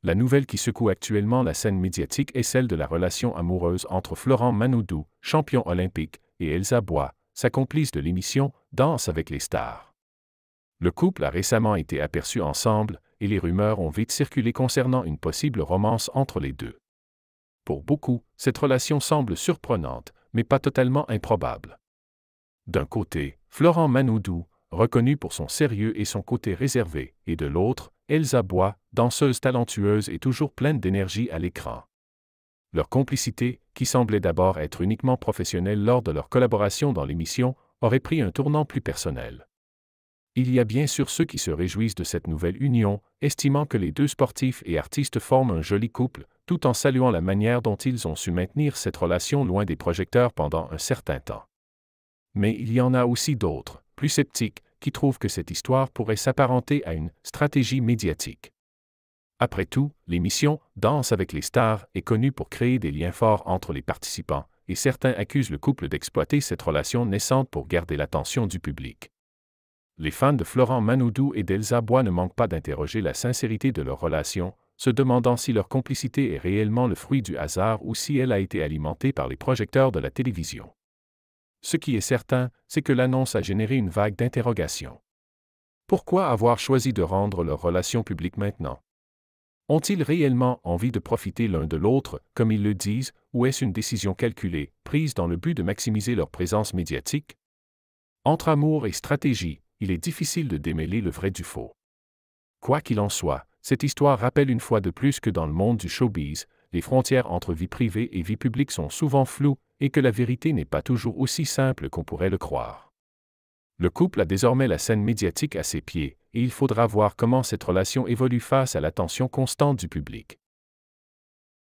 La nouvelle qui secoue actuellement la scène médiatique est celle de la relation amoureuse entre Florent Manodou, champion olympique, et Elsa Bois, sa complice de l'émission Danse avec les stars. Le couple a récemment été aperçu ensemble, et les rumeurs ont vite circulé concernant une possible romance entre les deux. Pour beaucoup, cette relation semble surprenante, mais pas totalement improbable. D'un côté, Florent Manodou, reconnu pour son sérieux et son côté réservé, et de l'autre, Elsa Bois, danseuse talentueuse et toujours pleine d'énergie à l'écran. Leur complicité, qui semblait d'abord être uniquement professionnelle lors de leur collaboration dans l'émission, aurait pris un tournant plus personnel. Il y a bien sûr ceux qui se réjouissent de cette nouvelle union, estimant que les deux sportifs et artistes forment un joli couple, tout en saluant la manière dont ils ont su maintenir cette relation loin des projecteurs pendant un certain temps. Mais il y en a aussi d'autres, plus sceptiques, qui trouvent que cette histoire pourrait s'apparenter à une stratégie médiatique. Après tout, l'émission Danse avec les stars est connue pour créer des liens forts entre les participants, et certains accusent le couple d'exploiter cette relation naissante pour garder l'attention du public. Les fans de Florent Manodou et d'Elsa Bois ne manquent pas d'interroger la sincérité de leur relation, se demandant si leur complicité est réellement le fruit du hasard ou si elle a été alimentée par les projecteurs de la télévision. Ce qui est certain, c'est que l'annonce a généré une vague d'interrogations. Pourquoi avoir choisi de rendre leur relation publique maintenant? Ont-ils réellement envie de profiter l'un de l'autre, comme ils le disent, ou est-ce une décision calculée, prise dans le but de maximiser leur présence médiatique? Entre amour et stratégie, il est difficile de démêler le vrai du faux. Quoi qu'il en soit, cette histoire rappelle une fois de plus que dans le monde du showbiz, les frontières entre vie privée et vie publique sont souvent floues et que la vérité n'est pas toujours aussi simple qu'on pourrait le croire. Le couple a désormais la scène médiatique à ses pieds, et il faudra voir comment cette relation évolue face à l'attention constante du public.